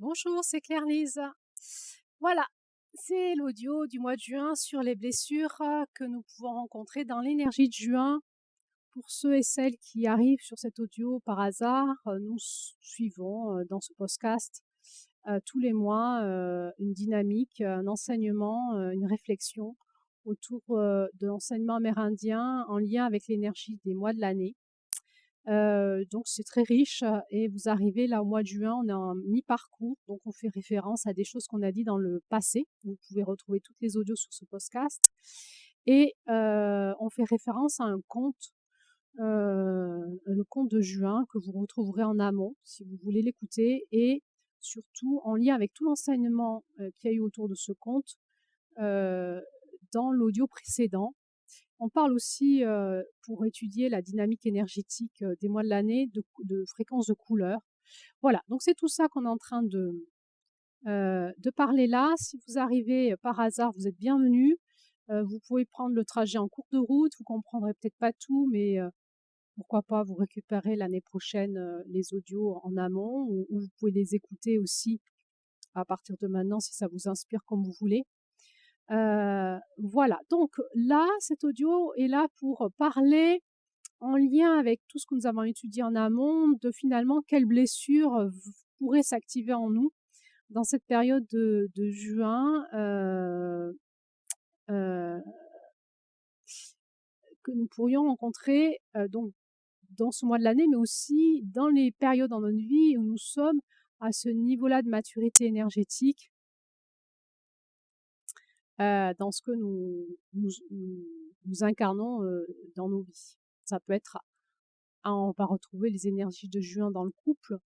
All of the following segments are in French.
Bonjour, c'est Claire-Lise. Voilà, c'est l'audio du mois de juin sur les blessures que nous pouvons rencontrer dans l'énergie de juin. Pour ceux et celles qui arrivent sur cet audio par hasard, nous suivons dans ce podcast tous les mois une dynamique, un enseignement, une réflexion autour de l'enseignement amérindien en lien avec l'énergie des mois de l'année. Donc c'est très riche et vous arrivez là au mois de juin, on est en mi-parcours, donc on fait référence à des choses qu'on a dit dans le passé. Vous pouvez retrouver toutes les audios sur ce podcast et on fait référence à un conte, le conte de juin que vous retrouverez en amont si vous voulez l'écouter et surtout en lien avec tout l'enseignement, qu'il y a eu autour de ce conte, heu, dans l'audio précédent. On parle aussi, pour étudier la dynamique énergétique, des mois de l'année, de fréquences de couleurs. Voilà, donc c'est tout ça qu'on est en train de parler là. Si vous arrivez par hasard, vous êtes bienvenus. Vous pouvez prendre le trajet en cours de route, vous comprendrez peut-être pas tout, mais pourquoi pas vous récupérer l'année prochaine, les audios en amont ou vous pouvez les écouter aussi à partir de maintenant si ça vous inspire comme vous voulez. Voilà, donc là, cet audio est là pour parler en lien avec tout ce que nous avons étudié en amont, de finalement quelles blessures pourraient s'activer en nous dans cette période de juin, euh, que nous pourrions rencontrer donc dans ce mois de l'année, mais aussi dans les périodes dans notre vie où nous sommes à ce niveau-là de maturité énergétique, dans ce que nous incarnons dans nos vies. Ça peut être, on va retrouver les énergies de juin dans le couple,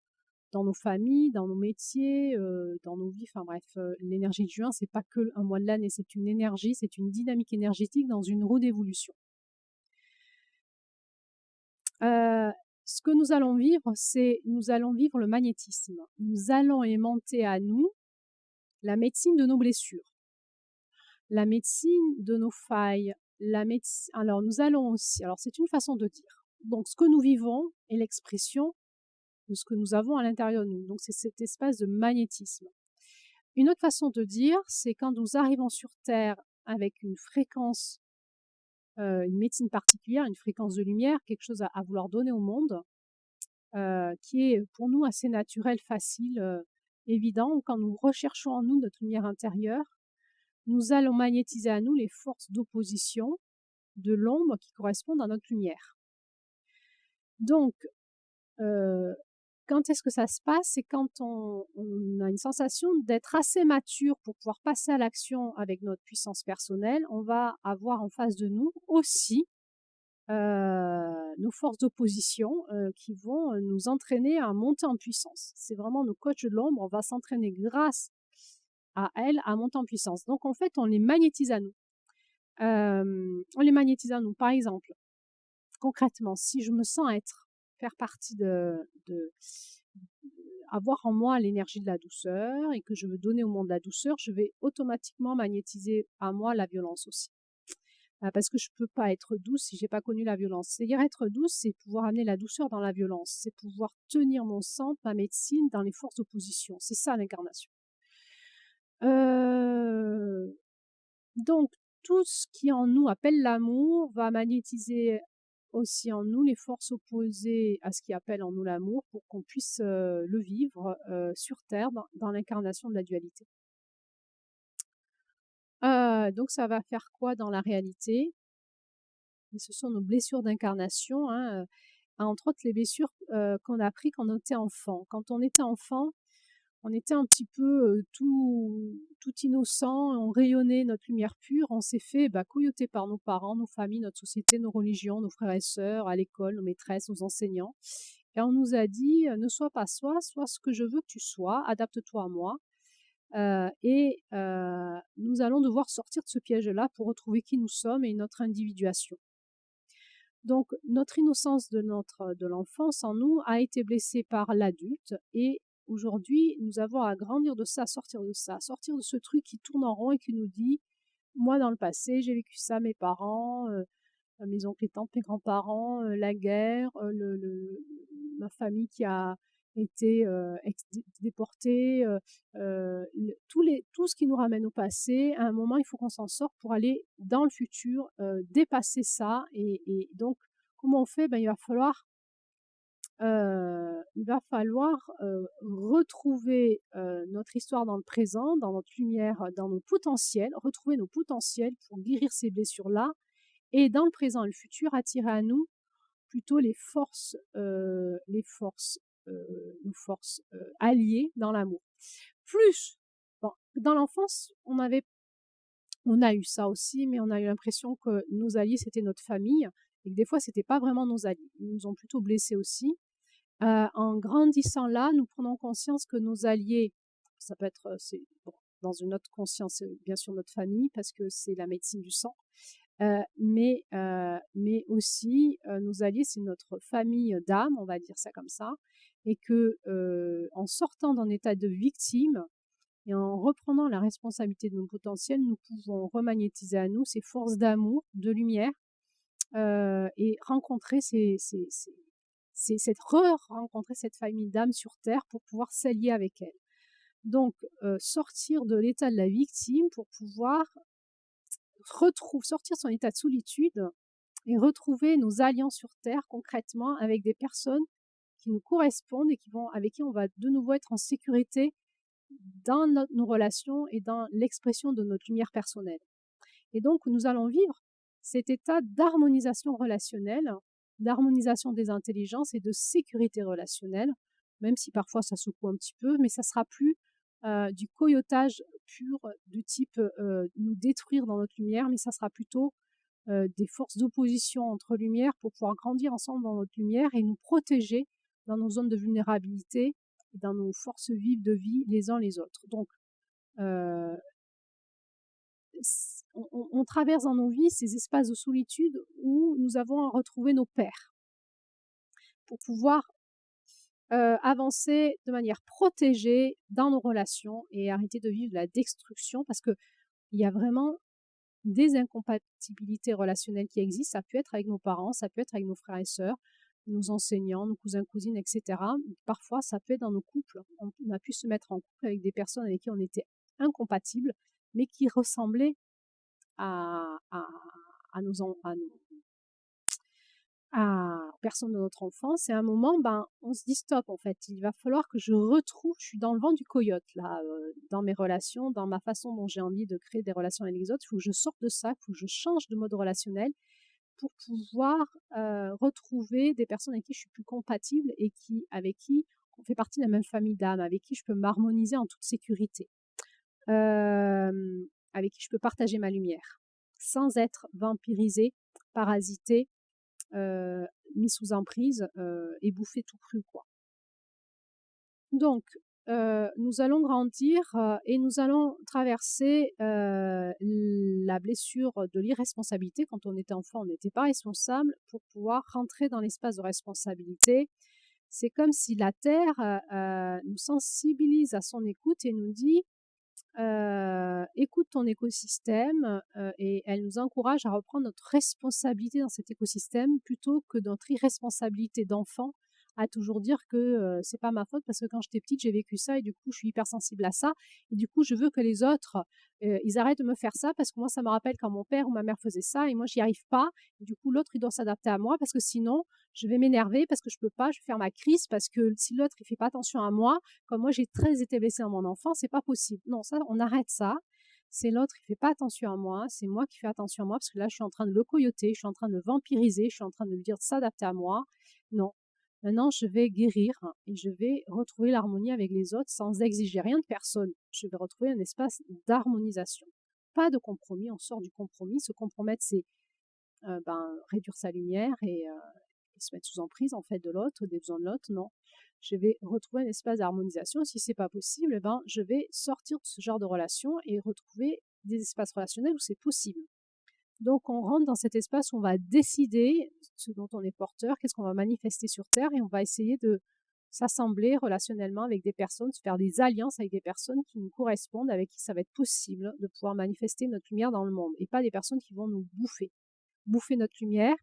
dans nos familles, dans nos métiers, dans nos vies. Enfin bref, l'énergie de juin, c'est pas que un mois de l'année, c'est une énergie, c'est une dynamique énergétique dans une roue d'évolution. Euh, Ce que nous allons vivre, c'est nous allons vivre le magnétisme. Nous allons aimanter à nous la médecine de nos blessures, la médecine de nos failles, alors nous allons aussi, alors c'est une façon de dire. Donc ce que nous vivons est l'expression de ce que nous avons à l'intérieur de nous. Donc c'est cet espace de magnétisme. Une autre façon de dire, c'est quand nous arrivons sur Terre avec une fréquence, une médecine particulière, une fréquence de lumière, quelque chose à vouloir donner au monde, qui est pour nous assez naturel, facile, évident. Quand nous recherchons en nous notre lumière intérieure, nous allons magnétiser à nous les forces d'opposition de l'ombre qui correspondent à notre lumière. Donc, quand est-ce que ça se passe? C'est quand on a une sensation d'être assez mature pour pouvoir passer à l'action avec notre puissance personnelle. On va avoir en face de nous aussi nos forces d'opposition qui vont nous entraîner à monter en puissance. C'est vraiment nos coachs de l'ombre. On va s'entraîner grâce à elles à monter en puissance. Donc en fait, on les magnétise à nous. On les magnétise à nous. Par exemple, concrètement, si je me sens faire partie avoir en moi l'énergie de la douceur et que je veux donner au monde la douceur, je vais automatiquement magnétiser à moi la violence aussi. Parce que je peux pas être douce si j'ai pas connu la violence. C'est-à-dire être douce, c'est pouvoir amener la douceur dans la violence. C'est pouvoir tenir mon sang, ma médecine dans les forces d'opposition. C'est ça l'incarnation. Donc, tout ce qui en nous appelle l'amour va magnétiser aussi en nous les forces opposées à ce qui appelle en nous l'amour pour qu'on puisse le vivre sur Terre dans l'incarnation de la dualité. Donc ça va faire quoi dans la réalité? Ce sont nos blessures d'incarnation, hein, entre autres les blessures qu'on a apprises quand on était enfant. Quand on était enfant, on était un petit peu tout innocent, on rayonnait notre lumière pure, on s'est fait couilloter par nos parents, nos familles, notre société, nos religions, nos frères et sœurs, à l'école, nos maîtresses, nos enseignants. Et on nous a dit, ne sois pas soi, sois ce que je veux que tu sois, adapte-toi à moi. Nous allons devoir sortir de ce piège-là pour retrouver qui nous sommes et notre individuation. Donc, notre innocence de l'enfance en nous a été blessée par l'adulte et aujourd'hui, nous avons à grandir de ça, à sortir de ça, à sortir de ce truc qui tourne en rond et qui nous dit, moi dans le passé, j'ai vécu ça, mes parents, mes oncles et tantes, mes grands-parents, la guerre, ma famille été déportés, tout ce qui nous ramène au passé, à un moment, il faut qu'on s'en sorte pour aller dans le futur, dépasser ça. Et donc, comment on fait? Ben, il va falloir retrouver notre histoire dans le présent, dans notre lumière, dans nos potentiels, retrouver nos potentiels pour guérir ces blessures-là, et dans le présent et le futur, attirer à nous plutôt nos forces alliées dans l'amour. Plus, bon, dans l'enfance, on a eu ça aussi, mais on a eu l'impression que nos alliés, c'était notre famille, et que des fois, c'était pas vraiment nos alliés. Ils nous ont plutôt blessés aussi. En grandissant là, nous prenons conscience que nos alliés, ça peut être, bon, dans une autre conscience, bien sûr notre famille, parce que c'est la médecine du sang, mais aussi nos alliés, c'est notre famille d'âme, on va dire ça comme ça, et que en sortant d'un état de victime et en reprenant la responsabilité de nos potentiels, nous pouvons remagnétiser à nous ces forces d'amour, de lumière, et rencontrer rencontrer cette famille d'âmes sur Terre pour pouvoir s'allier avec elle. Donc, sortir de l'état de la victime pour pouvoir sortir de son état de solitude et retrouver nos alliances sur Terre concrètement avec des personnes qui nous correspondent et avec qui on va de nouveau être en sécurité dans nos relations et dans l'expression de notre lumière personnelle. Et donc, nous allons vivre cet état d'harmonisation relationnelle, d'harmonisation des intelligences et de sécurité relationnelle, même si parfois ça secoue un petit peu, mais ça sera plus du coyotage pur de type nous détruire dans notre lumière, mais ça sera plutôt des forces d'opposition entre lumières pour pouvoir grandir ensemble dans notre lumière et nous protéger dans nos zones de vulnérabilité et dans nos forces vives de vie les uns les autres. Donc, euh, on traverse dans nos vies ces espaces de solitude où nous avons à retrouver nos pères pour pouvoir avancer de manière protégée dans nos relations et arrêter de vivre la destruction, parce que il y a vraiment des incompatibilités relationnelles qui existent. Ça peut être avec nos parents, ça peut être avec nos frères et sœurs, nos enseignants, nos cousins, cousines, etc. Parfois, ça peut être dans nos couples. On a pu se mettre en couple avec des personnes avec qui on était incompatibles, mais qui ressemblaient à, à, à personnes de notre enfance. Et à un moment, ben, on se dit stop, en fait. Il va falloir que je retrouve, je suis dans le vent du coyote, là, dans mes relations, dans ma façon dont j'ai envie de créer des relations avec les autres. Il faut que je sorte de ça, il faut que je change de mode relationnel pour pouvoir retrouver des personnes avec qui je suis plus compatible et avec qui on fait partie de la même famille d'âme, avec qui je peux m'harmoniser en toute sécurité, avec qui je peux partager ma lumière, sans être vampirisée, parasitée, mis sous emprise et bouffé tout cru, quoi. Donc, nous allons grandir et nous allons traverser la blessure de l'irresponsabilité. Quand on était enfant, on n'était pas responsable, pour pouvoir rentrer dans l'espace de responsabilité. C'est comme si la Terre nous sensibilise à son écoute et nous dit écoute ton écosystème, et elle nous encourage à reprendre notre responsabilité dans cet écosystème plutôt que notre irresponsabilité d'enfant à toujours dire que c'est pas ma faute parce que quand j'étais petite j'ai vécu ça et du coup je suis hypersensible à ça et du coup je veux que les autres ils arrêtent de me faire ça parce que moi ça me rappelle quand mon père ou ma mère faisait ça et moi j'y arrive pas et du coup l'autre il doit s'adapter à moi parce que sinon je vais m'énerver parce que je peux pas, je vais faire ma crise parce que si l'autre il fait pas attention à moi, comme moi j'ai très été blessée dans mon enfance, c'est pas possible. Non, ça, on arrête ça. C'est l'autre, il fait pas attention à moi, c'est moi qui fais attention à moi parce que là, je suis en train de le coyoter, je suis en train de le vampiriser, je suis en train de lui dire de s'adapter à moi. Non. Maintenant, je vais guérir et je vais retrouver l'harmonie avec les autres sans exiger rien de personne. Je vais retrouver un espace d'harmonisation. Pas de compromis, on sort du compromis. Se compromettre, c'est réduire sa lumière et se mettre sous emprise en fait de l'autre, des besoins de l'autre. Non, je vais retrouver un espace d'harmonisation. Si c'est pas possible, eh ben, je vais sortir de ce genre de relation et retrouver des espaces relationnels où c'est possible. Donc on rentre dans cet espace où on va décider ce dont on est porteur, qu'est-ce qu'on va manifester sur Terre, et on va essayer de s'assembler relationnellement avec des personnes, se faire des alliances avec des personnes qui nous correspondent, avec qui ça va être possible de pouvoir manifester notre lumière dans le monde, et pas des personnes qui vont nous bouffer notre lumière,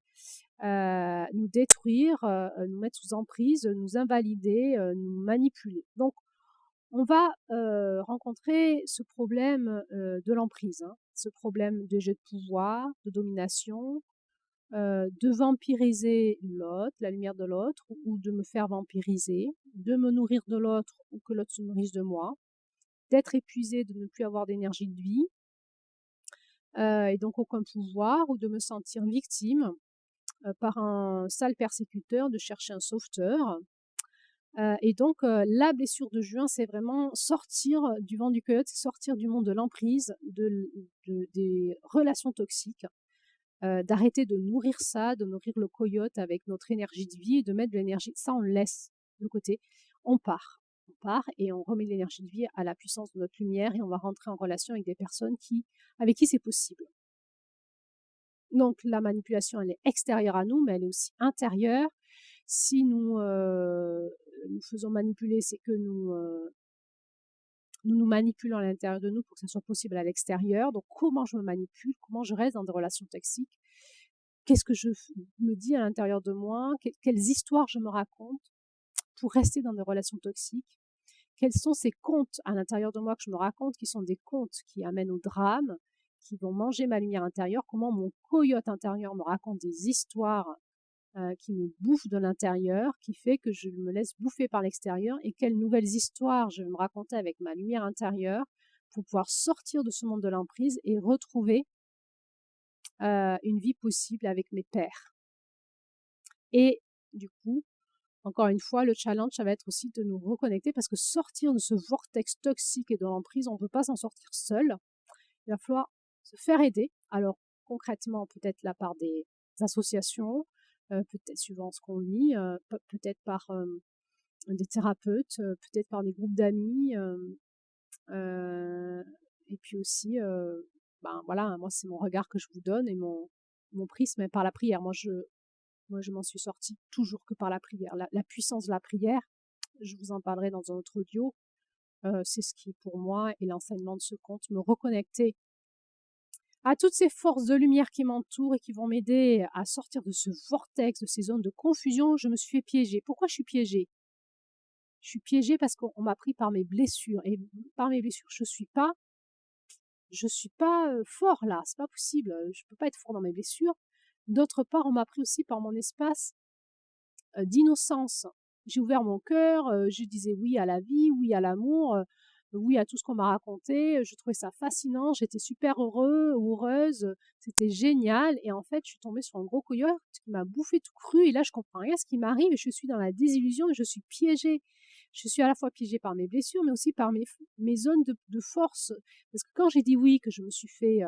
nous détruire, nous mettre sous emprise, nous invalider, nous manipuler. Donc on va, rencontrer ce problème, de l'emprise, hein, ce problème de jeu de pouvoir, de domination, de vampiriser l'autre, la lumière de l'autre ou de me faire vampiriser, de me nourrir de l'autre ou que l'autre se nourrisse de moi, d'être épuisé, de ne plus avoir d'énergie de vie, et donc aucun pouvoir ou de me sentir victime, par un sale persécuteur, de chercher un sauveteur. Et donc la blessure de juin, c'est vraiment sortir du vent du coyote, c'est sortir du monde de l'emprise, des relations toxiques, d'arrêter de nourrir ça, de nourrir le coyote avec notre énergie de vie et de mettre de l'énergie. Ça, on le laisse de côté. On part. On part et on remet de l'énergie de vie à la puissance de notre lumière et on va rentrer en relation avec des personnes avec qui c'est possible. Donc la manipulation, elle est extérieure à nous, mais elle est aussi intérieure. Si nous nous faisons manipuler, c'est que nous manipulons à l'intérieur de nous pour que ça soit possible à l'extérieur. Donc comment je me manipule, comment je reste dans des relations toxiques, qu'est-ce que je me dis à l'intérieur de moi, quelles histoires je me raconte pour rester dans des relations toxiques, quels sont ces contes à l'intérieur de moi que je me raconte qui sont des contes qui amènent au drame, qui vont manger ma lumière intérieure, comment mon coyote intérieur me raconte des histoires qui me bouffe de l'intérieur, qui fait que je me laisse bouffer par l'extérieur et quelles nouvelles histoires je vais me raconter avec ma lumière intérieure pour pouvoir sortir de ce monde de l'emprise et retrouver une vie possible avec mes pairs. Et du coup, encore une fois, le challenge, ça va être aussi de nous reconnecter parce que sortir de ce vortex toxique et de l'emprise, on ne peut pas s'en sortir seul. Il va falloir se faire aider. Alors, concrètement, peut-être là par des associations, peut-être suivant ce qu'on lit, peut-être par des thérapeutes, peut-être par des groupes d'amis, et puis aussi, ben voilà, moi c'est mon regard que je vous donne et mon prisme par la prière. Moi je m'en suis sortie toujours que par la prière. La puissance de la prière, je vous en parlerai dans un autre audio, c'est ce qui pour moi est l'enseignement de ce conte, me reconnecter à toutes ces forces de lumière qui m'entourent et qui vont m'aider à sortir de ce vortex, de ces zones de confusion. Je me suis fait piéger. Pourquoi je suis piégée? Je suis piégée parce qu'on m'a pris par mes blessures et par mes blessures, je suis pas fort là, c'est pas possible. Je peux pas être fort dans mes blessures. D'autre part, on m'a pris aussi par mon espace d'innocence. J'ai ouvert mon cœur, je disais oui à la vie, oui à l'amour, oui à tout ce qu'on m'a raconté. Je trouvais ça fascinant, j'étais super heureux ou heureuse, c'était génial. Et en fait, je suis tombée sur un gros coyote qui m'a bouffé tout cru. Et là, je comprends rien à ce qui m'arrive et je suis dans la désillusion et je suis piégée. Je suis à la fois piégée par mes blessures, mais aussi par mes zones de force. Parce que quand j'ai dit oui, que je me suis fait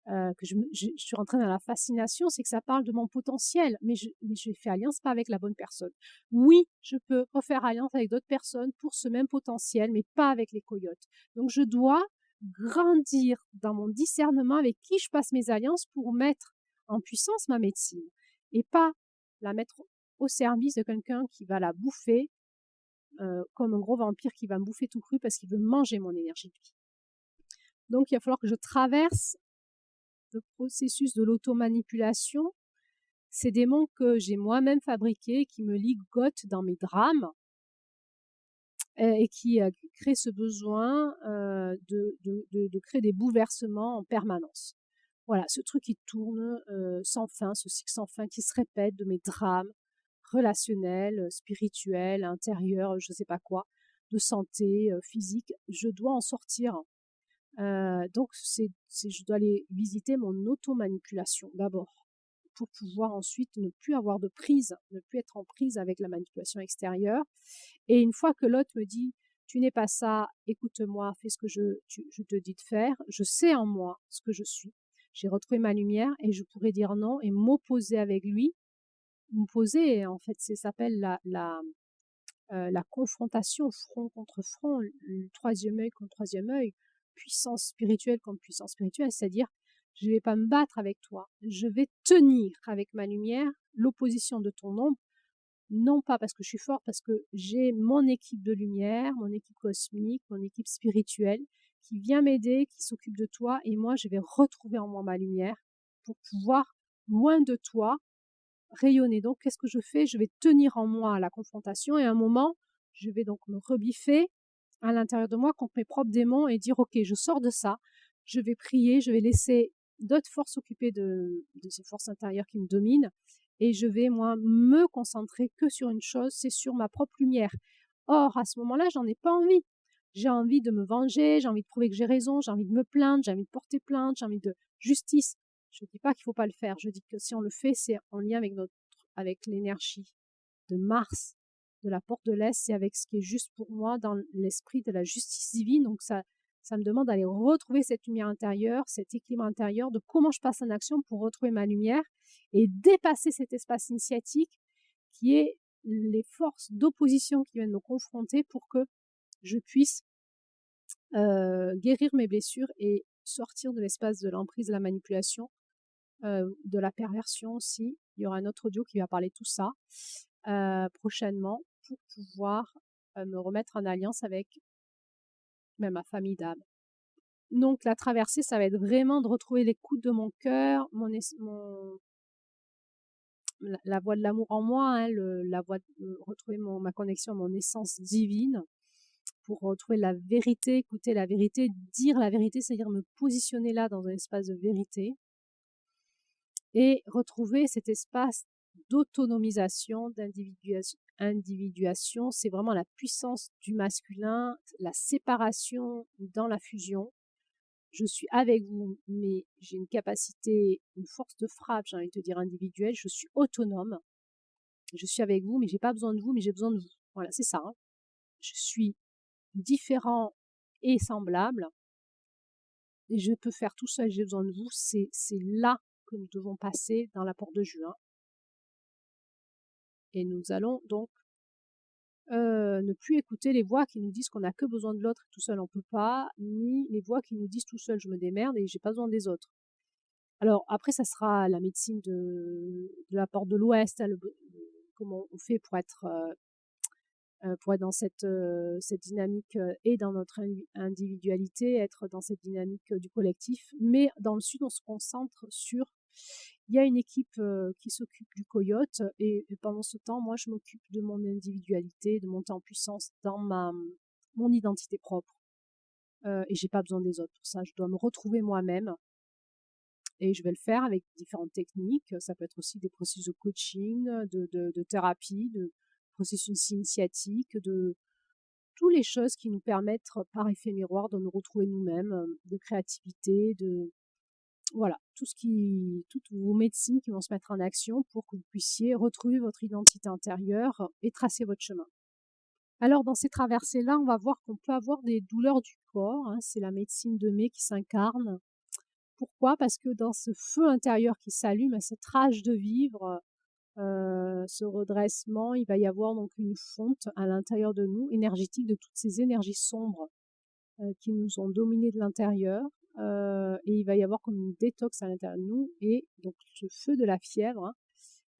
que je suis rentrée dans la fascination, c'est que ça parle de mon potentiel, mais j'ai fait alliance pas avec la bonne personne. Oui, je peux refaire alliance avec d'autres personnes pour ce même potentiel, mais pas avec les coyotes. Donc je dois grandir dans mon discernement avec qui je passe mes alliances pour mettre en puissance ma médecine et pas la mettre au service de quelqu'un qui va la bouffer comme un gros vampire qui va me bouffer tout cru parce qu'il veut manger mon énergie de vie. Donc il va falloir que je traverse le processus de l'automanipulation, c'est des mots que j'ai moi-même fabriqués, qui me ligotent dans mes drames et qui créent ce besoin de créer des bouleversements en permanence. Voilà, ce truc qui tourne sans fin, ce cycle sans fin qui se répète de mes drames relationnels, spirituels, intérieurs, je ne sais pas quoi, de santé, physique. Je dois en sortir. Donc je dois aller visiter mon auto-manipulation d'abord, pour pouvoir ensuite ne plus avoir de prise, ne plus être en prise avec la manipulation extérieure. Et une fois que l'autre me dit: «Tu n'es pas ça, écoute-moi, fais ce que je te dis de faire», je sais en moi ce que je suis. J'ai retrouvé ma lumière et je pourrais dire non et m'opposer avec lui. M'opposer, en fait, ça s'appelle la confrontation, front contre front, le troisième œil contre troisième œil, puissance spirituelle contre puissance spirituelle, c'est-à-dire je ne vais pas me battre avec toi, je vais tenir avec ma lumière l'opposition de ton ombre, non pas parce que je suis forte, parce que j'ai mon équipe de lumière, mon équipe cosmique, mon équipe spirituelle qui vient m'aider, qui s'occupe de toi, et moi je vais retrouver en moi ma lumière pour pouvoir, loin de toi, rayonner. Donc, qu'est-ce que je fais? Je vais tenir en moi la confrontation et à un moment, je vais donc me rebiffer à l'intérieur de moi contre mes propres démons et dire: «OK, je sors de ça, je vais prier, je vais laisser d'autres forces s'occuper de ces forces intérieures qui me dominent et je vais, moi, me concentrer que sur une chose, c'est sur ma propre lumière». Or, à ce moment-là, j'en ai pas envie. J'ai envie de me venger, j'ai envie de prouver que j'ai raison, j'ai envie de me plaindre, j'ai envie de porter plainte, j'ai envie de justice. Je dis pas qu'il faut pas le faire, je dis que si on le fait, c'est en lien avec l'énergie de Mars, de la porte de l'Est, c'est avec ce qui est juste pour moi dans l'esprit de la justice divine. Donc ça me demande d'aller retrouver cette lumière intérieure, cet équilibre intérieur, de comment je passe en action pour retrouver ma lumière et dépasser cet espace initiatique qui est les forces d'opposition qui viennent me confronter pour que je puisse guérir mes blessures et sortir de l'espace de l'emprise, de la manipulation, de la perversion aussi. Il y aura un autre audio qui va parler de tout ça prochainement pour pouvoir me remettre en alliance avec même ma famille d'âme. Donc la traversée, ça va être vraiment de retrouver l'écoute de mon cœur, la voix de l'amour en moi, hein, la voix retrouver ma connexion à mon essence divine pour retrouver la vérité, écouter la vérité, dire la vérité, c'est-à-dire me positionner là dans un espace de vérité et retrouver cet espace d'autonomisation, d'individuation. C'est vraiment la puissance du masculin, la séparation dans la fusion. Je suis avec vous, mais j'ai une capacité, une force de frappe, j'ai envie de te dire individuelle. Je suis autonome. Je suis avec vous, mais j'ai pas besoin de vous, mais j'ai besoin de vous. Voilà, c'est ça. Hein. Je suis différent et semblable. Et je peux faire tout seul, j'ai besoin de vous. C'est là que nous devons passer dans la porte de juin. Et nous allons donc ne plus écouter les voix qui nous disent qu'on n'a que besoin de l'autre et tout seul on peut pas, ni les voix qui nous disent tout seul je me démerde et j'ai pas besoin des autres. Alors après ça sera la médecine de la porte de l'Ouest, hein, comment on fait pour être dans cette dynamique et dans notre individualité, être dans cette dynamique du collectif. Mais dans le Sud, on se concentre sur... Il y a une équipe qui s'occupe du coyote et pendant ce temps, moi, je m'occupe de mon individualité, de monter en puissance dans mon identité propre. Et j'ai pas besoin des autres pour ça. Je dois me retrouver moi-même et je vais le faire avec différentes techniques. Ça peut être aussi des processus de coaching, de thérapie, de processus initiatiques, de toutes les choses qui nous permettent par effet miroir de nous retrouver nous-mêmes, de créativité, voilà, toutes vos médecines qui vont se mettre en action pour que vous puissiez retrouver votre identité intérieure et tracer votre chemin. Alors dans ces traversées-là, on va voir qu'on peut avoir des douleurs du corps, hein, c'est la médecine de mai qui s'incarne. Pourquoi? Parce que dans ce feu intérieur qui s'allume, à cette rage de vivre, ce redressement, il va y avoir donc une fonte à l'intérieur de nous, énergétique, de toutes ces énergies sombres qui nous ont dominés de l'intérieur. Et il va y avoir comme une détox à l'intérieur de nous. Et donc ce feu de la fièvre, hein,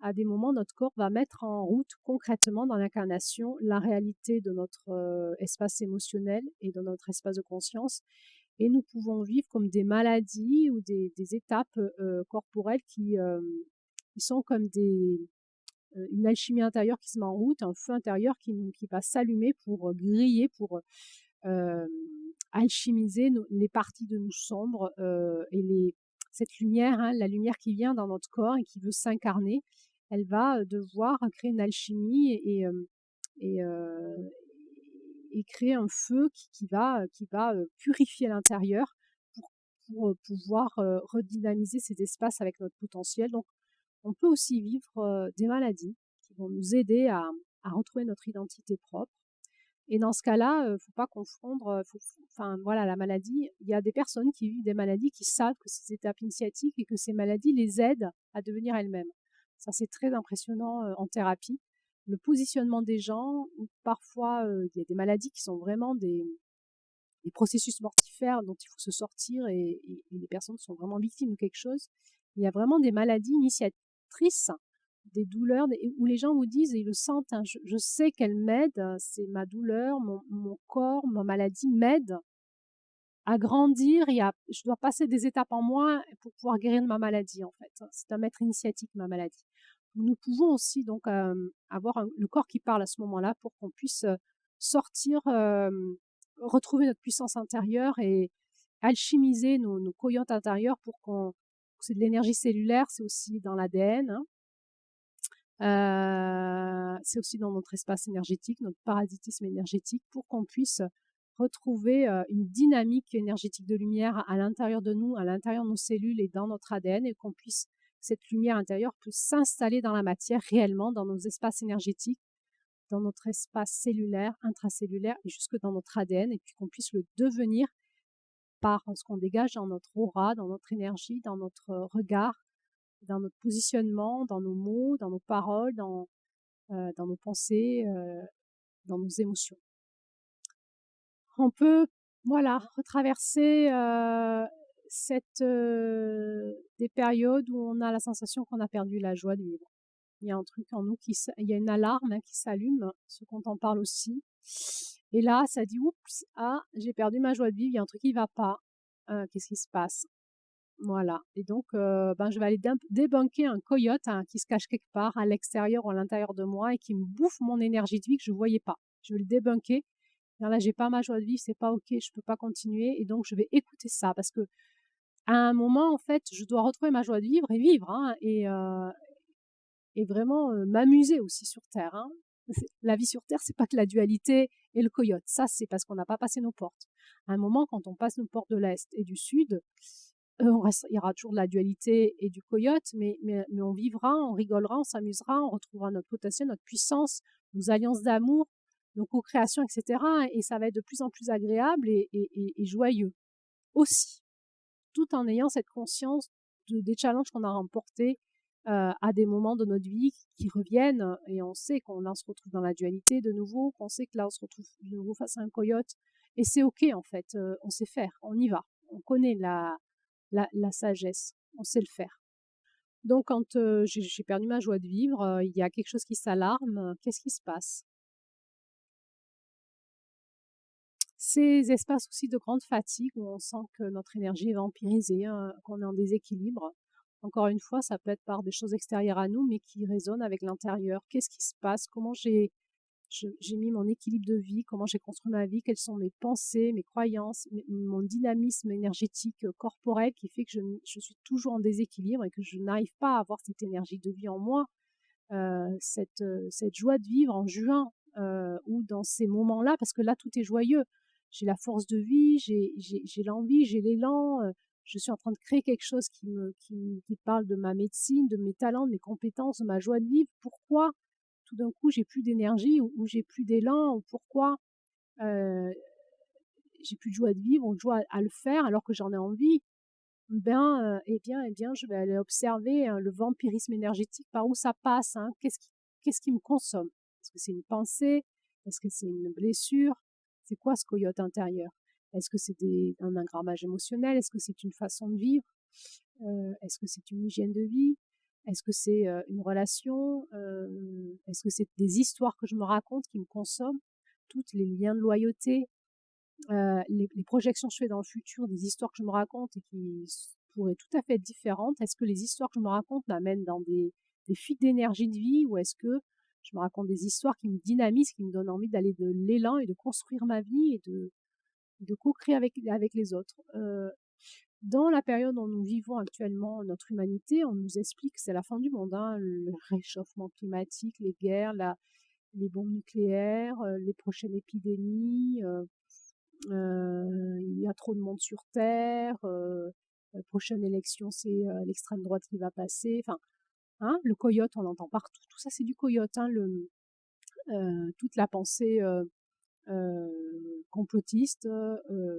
à des moments, notre corps va mettre en route concrètement dans l'incarnation la réalité de notre espace émotionnel et de notre espace de conscience. Et nous pouvons vivre comme des maladies ou des étapes corporelles qui sont comme une alchimie intérieure qui se met en route, un feu intérieur qui va s'allumer pour griller, pour alchimiser les parties de nous sombres et cette lumière, hein, la lumière qui vient dans notre corps et qui veut s'incarner, elle va devoir créer une alchimie et créer un feu qui va purifier l'intérieur pour pouvoir redynamiser ces espaces avec notre potentiel. Donc, on peut aussi vivre des maladies qui vont nous aider à retrouver notre identité propre. Et dans ce cas-là, faut pas confondre, enfin voilà, la maladie. Il y a des personnes qui vivent des maladies qui savent que c'est des étapes initiatiques et que ces maladies les aident à devenir elles-mêmes. Ça, c'est très impressionnant en thérapie. Le positionnement des gens, ou parfois il y a des maladies qui sont vraiment des processus mortifères dont il faut se sortir et les personnes sont vraiment victimes de quelque chose. Il y a vraiment des maladies initiatrices, des douleurs où les gens vous disent et ils le sentent, hein, je sais qu'elle m'aide, c'est ma douleur, mon corps, ma maladie m'aide à grandir je dois passer des étapes en moi pour pouvoir guérir de ma maladie en fait. C'est un maître initiatique ma maladie. Nous pouvons aussi donc, avoir le corps qui parle à ce moment-là pour qu'on puisse, sortir, retrouver notre puissance intérieure et alchimiser nos coyotes intérieures pour qu'on c'est de l'énergie cellulaire, c'est aussi dans l'ADN, hein. C'est aussi dans notre espace énergétique, notre parasitisme énergétique pour qu'on puisse retrouver, une dynamique énergétique de lumière à l'intérieur de nous, à l'intérieur de nos cellules et dans notre ADN et qu'on puisse cette lumière intérieure peut s'installer dans la matière réellement, dans nos espaces énergétiques, dans notre espace cellulaire, intracellulaire et jusque dans notre ADN et puis qu'on puisse le devenir par ce qu'on dégage dans notre aura, dans notre énergie, dans notre regard, dans notre positionnement, dans nos mots, dans nos paroles, dans nos pensées, dans nos émotions. On peut, voilà, retraverser des périodes où on a la sensation qu'on a perdu la joie de vivre. Il y a un truc en nous il y a une alarme qui s'allume, ce qu'on t'en parle aussi. Et là, ça dit, oups, ah, j'ai perdu ma joie de vivre, il y a un truc qui va pas. Qu'est-ce qui se passe? Voilà. Et donc, je vais aller débunker un coyote qui se cache quelque part à l'extérieur ou à l'intérieur de moi et qui me bouffe mon énergie de vie que je ne voyais pas. Je vais le débunker. Là, j'ai pas ma joie de vivre, c'est pas ok, je peux pas continuer. Et donc, je vais écouter ça parce que à un moment, en fait, je dois retrouver ma joie de vivre et vivre, hein, et vraiment m'amuser aussi sur Terre, hein. La vie sur Terre, c'est pas que la dualité et le coyote. Ça, c'est parce qu'on n'a pas passé nos portes. À un moment, quand on passe nos portes de l'Est et du Sud, il y aura toujours de la dualité et du coyote, mais on vivra, on rigolera, on s'amusera, on retrouvera notre potentiel, notre puissance, nos alliances d'amour, nos co-créations, etc. Et ça va être de plus en plus agréable et joyeux aussi, tout en ayant cette conscience des challenges qu'on a remportés à des moments de notre vie qui reviennent. Et on sait qu'on là, on se retrouve dans la dualité de nouveau, qu'on sait que là, on se retrouve de nouveau face à un coyote. Et c'est OK, en fait, on sait faire, on y va. On connaît la sagesse, on sait le faire. Donc, quand j'ai perdu ma joie de vivre, il y a quelque chose qui s'alarme. Qu'est-ce qui se passe? Ces espaces aussi de grande fatigue où on sent que notre énergie est vampirisée, hein, qu'on est en déséquilibre. Encore une fois, ça peut être par des choses extérieures à nous, mais qui résonnent avec l'intérieur. Qu'est-ce qui se passe? Comment j'ai mis mon équilibre de vie? Comment j'ai construit ma vie? Quelles sont mes pensées, mes croyances, mon dynamisme énergétique corporel qui fait que je suis toujours en déséquilibre et que je n'arrive pas à avoir cette énergie de vie en moi, cette joie de vivre en juin ou dans ces moments-là, parce que là, tout est joyeux. J'ai la force de vie, j'ai l'envie, j'ai l'élan. Je suis en train de créer quelque chose qui parle de ma médecine, de mes talents, de mes compétences, de ma joie de vivre. Pourquoi tout d'un coup j'ai plus d'énergie ou j'ai plus d'élan ou pourquoi euh, j'ai plus de joie de vivre ou de joie à le faire alors que j'en ai envie? Eh bien, je vais aller observer le vampirisme énergétique, par où ça passe, hein. Qu'est-ce qui me consomme? Est-ce que c'est une pensée? Est-ce que c'est une blessure? C'est quoi ce coyote intérieur? Est-ce que c'est un engrammage émotionnel? Est-ce que c'est une façon de vivre? Est-ce que c'est une hygiène de vie? Est-ce que c'est une relation? Est-ce que c'est des histoires que je me raconte qui me consomment? Toutes les liens de loyauté, les projections que je fais dans le futur, des histoires que je me raconte et qui pourraient tout à fait être différentes. Est-ce que les histoires que je me raconte m'amènent dans des fuites d'énergie de vie ou est-ce que je me raconte des histoires qui me dynamisent, qui me donnent envie d'aller de l'élan et de construire ma vie et de co-créer avec les autres? Dans la période où nous vivons actuellement, notre humanité, on nous explique que c'est la fin du monde, hein, le réchauffement climatique, les guerres, les bombes nucléaires, les prochaines épidémies. Il y a trop de monde sur Terre. La prochaine élection, c'est l'extrême droite qui va passer. Enfin, hein, le coyote, on l'entend partout. Tout ça, c'est du coyote. Hein, toute la pensée complotiste,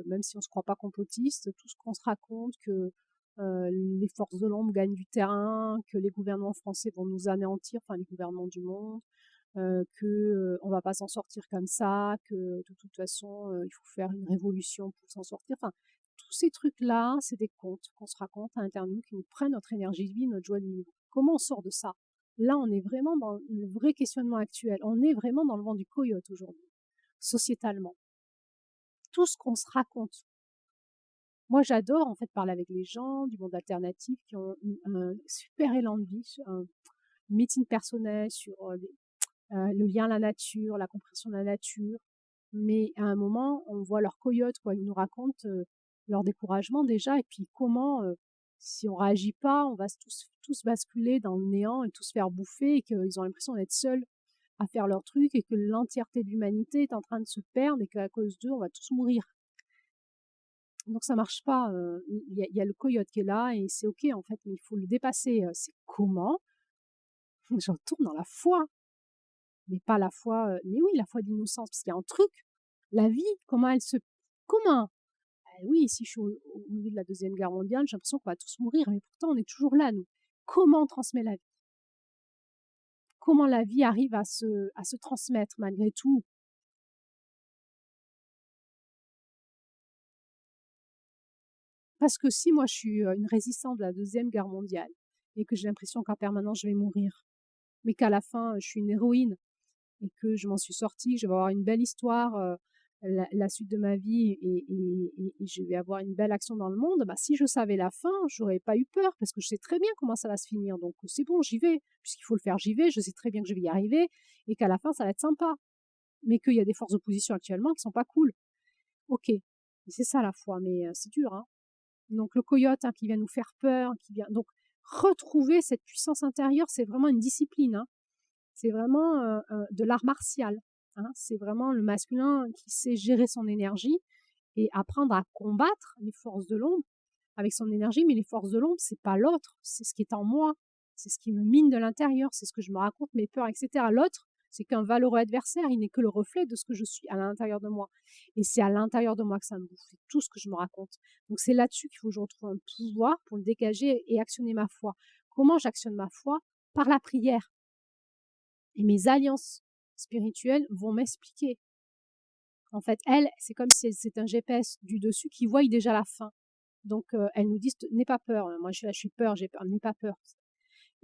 même si on ne se croit pas complotiste, tout ce qu'on se raconte que les forces de l'ombre gagnent du terrain, que les gouvernements français vont nous anéantir, enfin les gouvernements du monde, que on va pas s'en sortir comme ça, que de toute façon il faut faire une révolution pour s'en sortir. Enfin, tous ces trucs-là, c'est des contes qu'on se raconte à l'intérieur de nous qui nous prennent notre énergie de vie, notre joie de vivre. Comment on sort de ça? Là, on est vraiment dans le vrai questionnement actuel. On est vraiment dans le vent du coyote aujourd'hui, sociétalement. Tout ce qu'on se raconte. Moi, j'adore en fait parler avec les gens du monde alternatif qui ont un super élan de vie, médecine personnelle, sur le lien à la nature, la compréhension de la nature. Mais à un moment, on voit leur coyote, quoi. Ils nous racontent leur découragement déjà, et puis comment, si on réagit pas, on va tous basculer dans le néant et tous se faire bouffer, et qu'ils ont l'impression d'être seuls à faire leur truc, et que l'entièreté de l'humanité est en train de se perdre, et qu'à cause d'eux, on va tous mourir. Donc ça marche pas. Il y a le coyote qui est là, et c'est ok en fait, mais il faut le dépasser. C'est comment? Je retourne dans la foi, mais pas la foi, mais oui, la foi d'innocence, parce qu'il y a un truc, la vie, comment? Oui, si je suis au milieu de la Deuxième Guerre mondiale, j'ai l'impression qu'on va tous mourir, mais pourtant on est toujours là, nous. Comment on transmet la vie? Comment la vie arrive à se transmettre malgré tout? Parce que si moi je suis une résistante de la Deuxième Guerre mondiale, et que j'ai l'impression qu'en permanence je vais mourir, mais qu'à la fin je suis une héroïne, et que je m'en suis sortie, je vais avoir une belle histoire, la suite de ma vie, et je vais avoir une belle action dans le monde, bah, si je savais la fin, j'aurais pas eu peur, parce que je sais très bien comment ça va se finir. Donc c'est bon, j'y vais. Puisqu'il faut le faire, j'y vais. Je sais très bien que je vais y arriver, et qu'à la fin, ça va être sympa. Mais qu'il y a des forces d'opposition actuellement qui sont pas cool. Ok, c'est ça la foi, mais c'est dur, hein. Donc le coyote, hein, qui vient nous faire peur, donc retrouver cette puissance intérieure, c'est vraiment une discipline, hein. C'est vraiment de l'art martial, hein. C'est vraiment le masculin qui sait gérer son énergie et apprendre à combattre les forces de l'ombre avec son énergie. Mais les forces de l'ombre, c'est pas l'autre, c'est ce qui est en moi, c'est ce qui me mine de l'intérieur, c'est ce que je me raconte, mes peurs, etc. L'autre, c'est qu'un valeureux adversaire, il n'est que le reflet de ce que je suis à l'intérieur de moi. Et c'est à l'intérieur de moi que ça me bouffe, c'est tout ce que je me raconte. Donc c'est là-dessus qu'il faut que je retrouve un pouvoir pour le dégager et actionner ma foi. Comment j'actionne ma foi? Par la prière. Et mes alliances spirituelles vont m'expliquer. En fait, elles, c'est comme si c'est un GPS du dessus qui voit déjà la fin. Donc, elles nous disent, n'aie pas peur. Moi, je suis peur, j'ai peur, n'aie pas peur.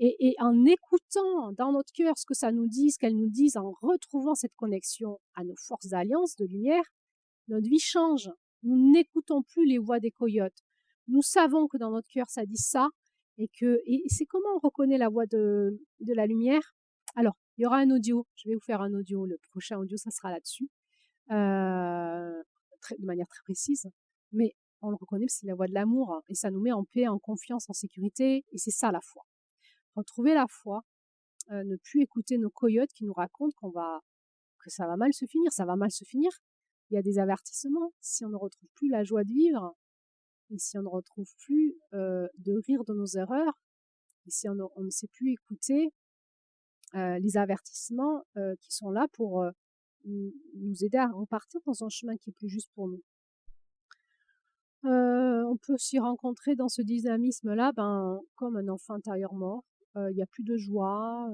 Et en écoutant dans notre cœur ce que ça nous dit, ce qu'elles nous disent, en retrouvant cette connexion à nos forces d'alliance de lumière, notre vie change. Nous n'écoutons plus les voix des coyotes. Nous savons que dans notre cœur, ça dit ça, et c'est comment on reconnaît la voix de la lumière. Alors, il y aura un audio. Je vais vous faire un audio. Le prochain audio, ça sera là-dessus, de manière très précise. Mais on le reconnaît, c'est la voix de l'amour, hein, et ça nous met en paix, en confiance, en sécurité. Et c'est ça la foi. Retrouver la foi, ne plus écouter nos coyotes qui nous racontent que ça va mal se finir. Ça va mal se finir. Il y a des avertissements. Si on ne retrouve plus la joie de vivre, et si on ne retrouve plus de rire de nos erreurs, et si on ne sait plus écouter les avertissements qui sont là pour nous aider à repartir dans un chemin qui est plus juste pour nous. On peut s'y rencontrer dans ce dynamisme-là, comme un enfant intérieur mort. Il n'y a plus de joie,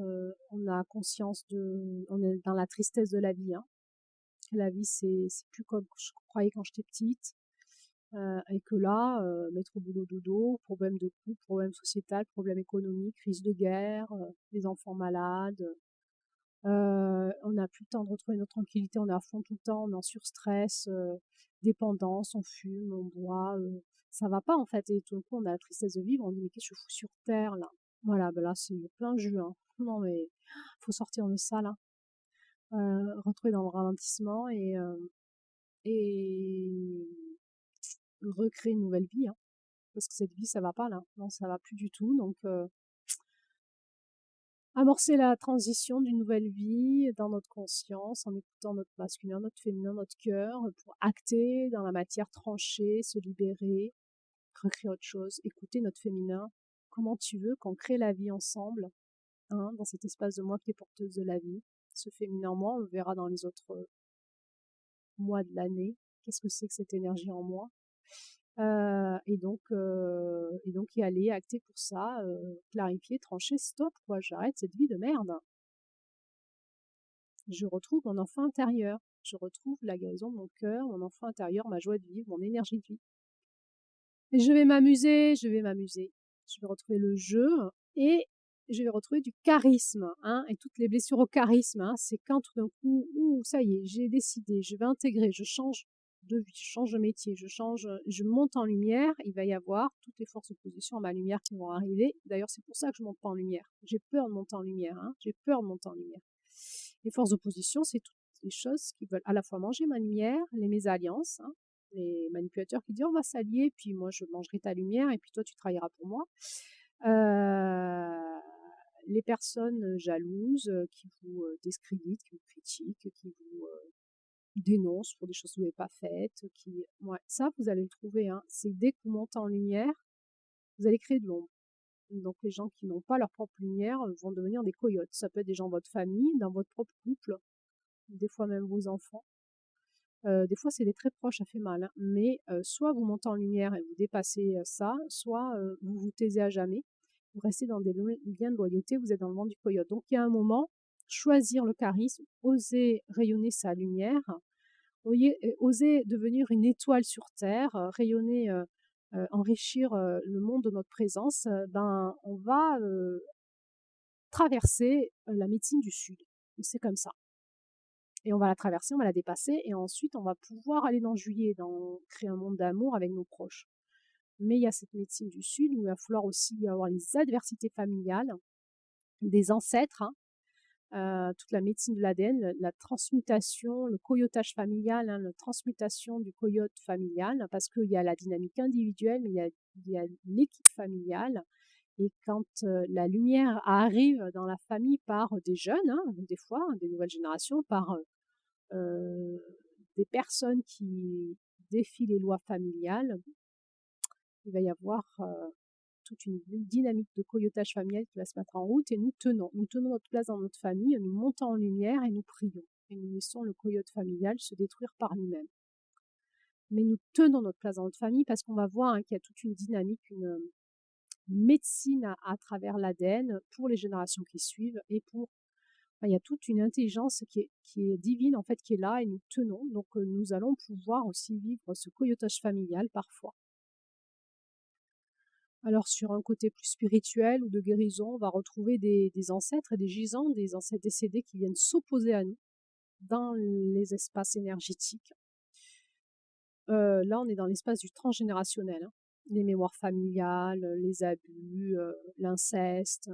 on a conscience on est dans la tristesse de la vie, hein. La vie, c'est plus comme je croyais quand j'étais petite, et que là, mettre au boulot dodo, problème de couple, problème sociétal, problème économique, crise de guerre, les enfants malades, on n'a plus le temps de retrouver notre tranquillité, on est à fond tout le temps, on est en surstress, dépendance, on fume, on boit, ça va pas en fait, et tout d'un coup on a la tristesse de vivre, on dit: «Mais qu'est-ce que je fous sur terre là?» Voilà, là c'est plein jus, hein. Non mais faut sortir de ça là, retrouver dans le ralentissement, et recréer une nouvelle vie, hein, parce que cette vie ça va pas là. Non, ça va plus du tout, donc amorcer la transition d'une nouvelle vie dans notre conscience, en écoutant notre masculin, notre féminin, notre cœur, pour acter dans la matière, trancher, se libérer, recréer autre chose, écouter notre féminin. Comment tu veux qu'on crée la vie ensemble, hein, dans cet espace de moi qui est porteuse de la vie. Ce féminin en moi, on le verra dans les autres mois de l'année. Qu'est-ce que c'est que cette énergie en moi? Et donc y aller, acter pour ça, clarifier, trancher, stop quoi, j'arrête cette vie de merde. Je retrouve mon enfant intérieur, je retrouve la guérison de mon cœur, mon enfant intérieur, ma joie de vivre, mon énergie de vie. Et je vais m'amuser, je vais m'amuser. Je vais retrouver le jeu, et je vais retrouver du charisme, hein, et toutes les blessures au charisme, hein, c'est quand tout d'un coup, ouh, ça y est, j'ai décidé, je vais intégrer, je change de vie, je change de métier, je monte en lumière, il va y avoir toutes les forces d'opposition à ma lumière qui vont arriver. D'ailleurs, c'est pour ça que je monte pas en lumière. J'ai peur de monter en lumière, hein. J'ai peur de monter en lumière. Les forces d'opposition, c'est toutes les choses qui veulent à la fois manger ma lumière, les mésalliances, hein, les manipulateurs qui disent on va s'allier, puis moi je mangerai ta lumière et puis toi tu travailleras pour moi. Les personnes jalouses qui vous discréditent, qui vous critiquent, qui vous dénoncent pour des choses que vous n'avez pas faites, ouais, ça vous allez le trouver, hein. C'est dès que vous montez en lumière, vous allez créer de l'ombre. Donc les gens qui n'ont pas leur propre lumière vont devenir des coyotes. Ça peut être des gens de votre famille, dans votre propre couple, des fois même vos enfants. Des fois c'est des très proches, ça fait mal, hein. Mais soit vous montez en lumière et vous dépassez ça, soit vous vous taisez à jamais, vous restez dans des liens de loyauté, vous êtes dans le monde du coyote. Donc il y a un moment, choisir le charisme, oser rayonner sa lumière, oser devenir une étoile sur terre, rayonner, enrichir le monde de notre présence, ben on va traverser la médecine du Sud. C'est comme ça. Et on va la traverser, on va la dépasser, et ensuite on va pouvoir aller dans Juillet, créer un monde d'amour avec nos proches. Mais il y a cette médecine du Sud où il va falloir aussi avoir les adversités familiales, des ancêtres, hein, toute la médecine de l'ADN, la transmutation, le coyotage familial, hein, la transmutation du coyote familial, parce qu'il y a la dynamique individuelle, mais il y a l'équipe familiale. Et quand la lumière arrive dans la famille par des jeunes, hein, des fois, hein, des nouvelles générations, par des personnes qui défient les lois familiales, il va y avoir toute une dynamique de coyotage familial qui va se mettre en route, et nous tenons notre place dans notre famille, nous montons en lumière et nous prions. Et nous laissons le coyote familial se détruire par lui-même. Mais nous tenons notre place dans notre famille parce qu'on va voir, hein, qu'il y a toute une dynamique, une médecine à travers l'ADN pour les générations qui suivent, et il y a toute une intelligence qui est divine en fait, qui est là, et nous tenons. Donc nous allons pouvoir aussi vivre ce coyotage familial parfois. Alors sur un côté plus spirituel ou de guérison, on va retrouver des ancêtres et des gisants, des ancêtres décédés qui viennent s'opposer à nous dans les espaces énergétiques. Là, on est dans l'espace du transgénérationnel, hein. Les mémoires familiales, les abus, l'inceste,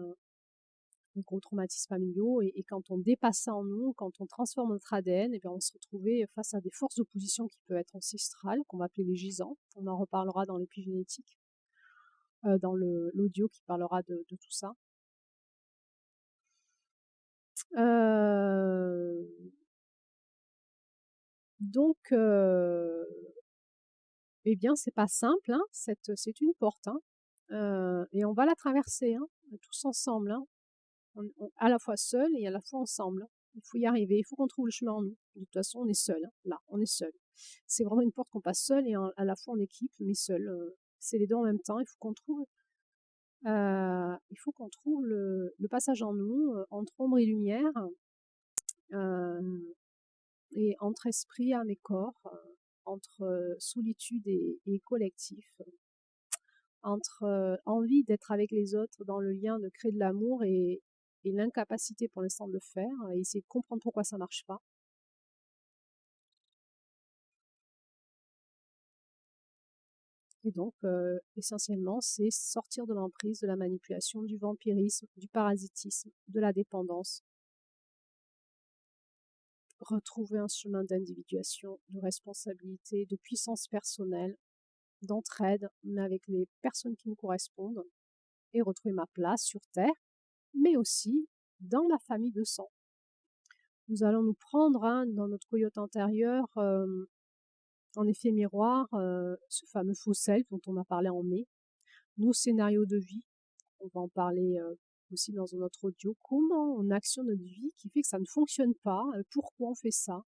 les gros traumatismes familiaux. Et quand on dépasse ça en nous, quand on transforme notre ADN, et bien on se retrouvait face à des forces d'opposition qui peuvent être ancestrales, qu'on va appeler les gisants. On en reparlera dans l'épigénétique, dans l'audio qui parlera de tout ça. Donc, eh bien, c'est pas simple, hein, c'est une porte, hein, et on va la traverser, hein, tous ensemble, hein, à la fois seul et à la fois ensemble, hein. Il faut y arriver, il faut qu'on trouve le chemin en nous. De toute façon, on est seul, hein, là, on est seul. C'est vraiment une porte qu'on passe seul et à la fois en équipe, mais seul. C'est les deux en même temps. Il faut qu'on trouve le passage en nous, entre ombre et lumière, et entre esprit, âme et corps, entre solitude et collectif, entre envie d'être avec les autres dans le lien, de créer de l'amour, et l'incapacité pour l'instant de le faire, et essayer de comprendre pourquoi ça marche pas. Et donc, essentiellement, c'est sortir de l'emprise, de la manipulation, du vampirisme, du parasitisme, de la dépendance. Retrouver un chemin d'individuation, de responsabilité, de puissance personnelle, d'entraide, mais avec les personnes qui nous correspondent, et retrouver ma place sur Terre, mais aussi dans ma famille de sang. Nous allons nous prendre, hein, dans notre coyote antérieur, en effet miroir, ce fameux faux self dont on a parlé en mai, nos scénarios de vie, on va en parler aussi dans un autre audio, comment on actionne notre vie qui fait que ça ne fonctionne pas, pourquoi on fait ça,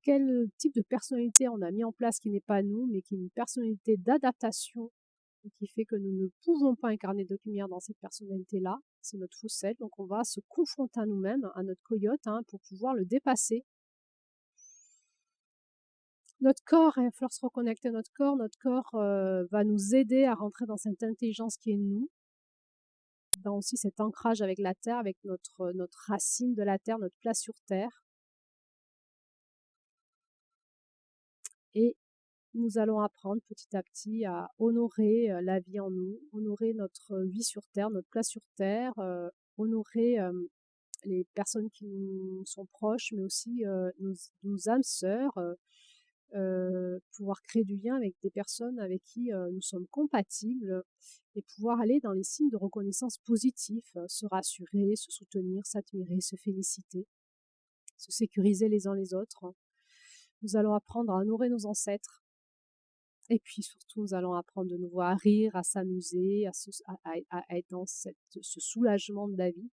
quel type de personnalité on a mis en place qui n'est pas nous, mais qui est une personnalité d'adaptation, qui fait que nous ne pouvons pas incarner notre lumière dans cette personnalité-là, c'est notre faux self. Donc on va se confronter à nous-mêmes, à notre coyote, hein, pour pouvoir le dépasser. Notre corps, il va falloir se reconnecter à notre corps va nous aider à rentrer dans cette intelligence qui est nous, dans aussi cet ancrage avec la terre, avec notre racine de la terre, notre place sur terre. Et nous allons apprendre petit à petit à honorer la vie en nous, honorer notre vie sur Terre, notre place sur Terre, honorer les personnes qui nous sont proches, mais aussi nos âmes sœurs, pouvoir créer du lien avec des personnes avec qui nous sommes compatibles et pouvoir aller dans les signes de reconnaissance positifs, se rassurer, se soutenir, s'admirer, se féliciter, se sécuriser les uns les autres. Nous allons apprendre à honorer nos ancêtres. Et puis surtout, nous allons apprendre de nouveau à rire, à s'amuser, à être dans ce soulagement de la vie.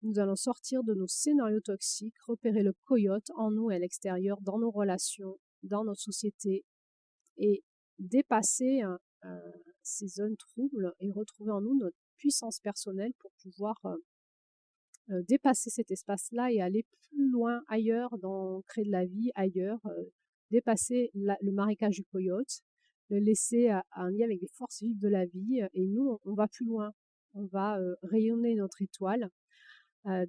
Nous allons sortir de nos scénarios toxiques, repérer le coyote en nous et à l'extérieur, dans nos relations, dans notre société, et dépasser ces zones troubles et retrouver en nous notre puissance personnelle pour pouvoir dépasser cet espace-là et aller plus loin ailleurs, créer de la vie ailleurs, dépasser le marécage du coyote, le laisser à un lien avec les forces vives de la vie. Et nous, on va plus loin. On va rayonner notre étoile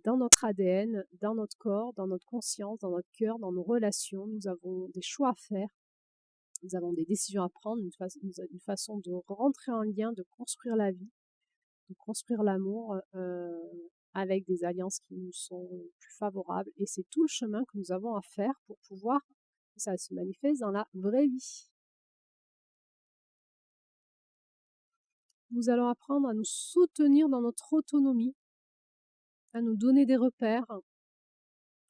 dans notre ADN, dans notre corps, dans notre conscience, dans notre cœur, dans nos relations. Nous avons des choix à faire. Nous avons des décisions à prendre, une façon de rentrer en lien, de construire la vie, de construire l'amour avec des alliances qui nous sont plus favorables. Et c'est tout le chemin que nous avons à faire pour pouvoir que ça se manifeste dans la vraie vie. Nous allons apprendre à nous soutenir dans notre autonomie, à nous donner des repères,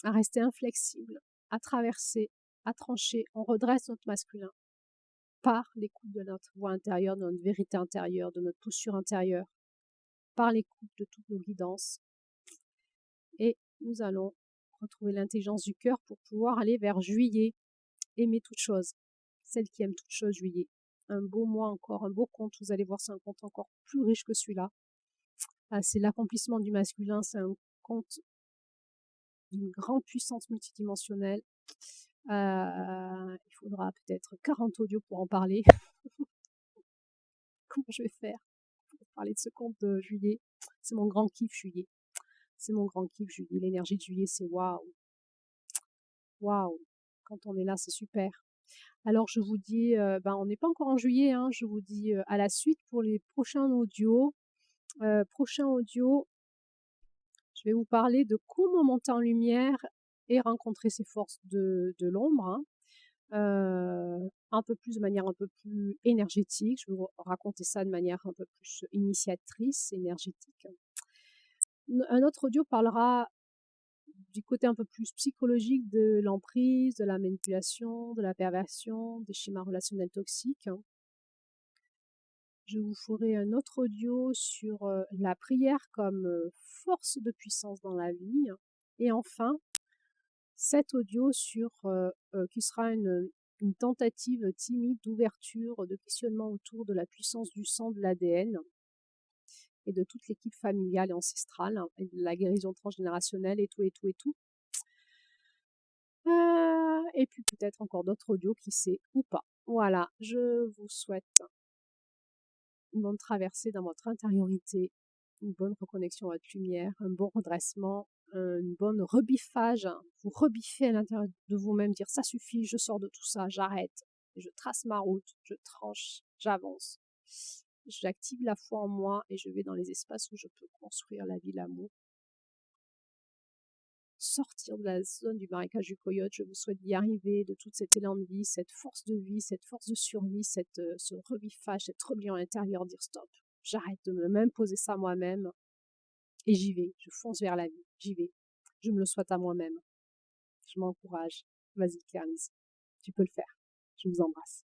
à rester inflexible, à traverser, à trancher. On redresse notre masculin par l'écoute de notre voix intérieure, de notre vérité intérieure, de notre posture intérieure, par l'écoute de toutes nos guidances. Et nous allons retrouver l'intelligence du cœur pour pouvoir aller vers juillet, aimer toute chose, celle qui aime toute chose, juillet. Un beau mois encore, un beau conte, vous allez voir, c'est un conte encore plus riche que celui-là. C'est l'accomplissement du masculin, c'est un conte d'une grande puissance multidimensionnelle. Il faudra peut-être 40 audios pour en parler. Comment je vais faire pour parler de ce conte de juillet? C'est mon grand kiff, juillet. C'est mon grand kiff, juillet. L'énergie de juillet, c'est waouh. Waouh. Quand on est là, c'est super. Alors, je vous dis, on n'est pas encore en juillet, hein, je vous dis à la suite pour les prochains audios. Prochain audio, je vais vous parler de comment monter en lumière et rencontrer ses forces de l'ombre, hein. Un peu plus de manière un peu plus énergétique. Je vais vous raconter ça de manière un peu plus initiatrice, énergétique. Un autre audio parlera du côté un peu plus psychologique de l'emprise, de la manipulation, de la perversion, des schémas relationnels toxiques. Je vous ferai un autre audio sur la prière comme force de puissance dans la vie. Et enfin, cet audio qui sera une tentative timide d'ouverture, de questionnement autour de la puissance du sang, de l'ADN et de toute l'équipe familiale et ancestrale, hein, et de la guérison transgénérationnelle et tout, et tout, et tout. Et puis peut-être encore d'autres audios, qui sait, ou pas. Voilà, je vous souhaite une bonne traversée dans votre intériorité, une bonne reconnexion à votre lumière, un bon redressement, une bonne rebiffage. Vous rebiffez à l'intérieur de vous-même, dire ça suffit, je sors de tout ça, j'arrête, je trace ma route, je tranche, j'avance. J'active la foi en moi et je vais dans les espaces où je peux construire la vie, l'amour. Sortir de la zone du marécage du coyote, je vous souhaite d'y arriver, de tout cet élan de vie, cette force de vie, cette force de survie, ce rebiffage, cette rébellion intérieure, dire stop, j'arrête de m'imposer ça moi-même et j'y vais, je fonce vers la vie, j'y vais, je me le souhaite à moi-même, je m'encourage, vas-y Clarisse, tu peux le faire, je vous embrasse.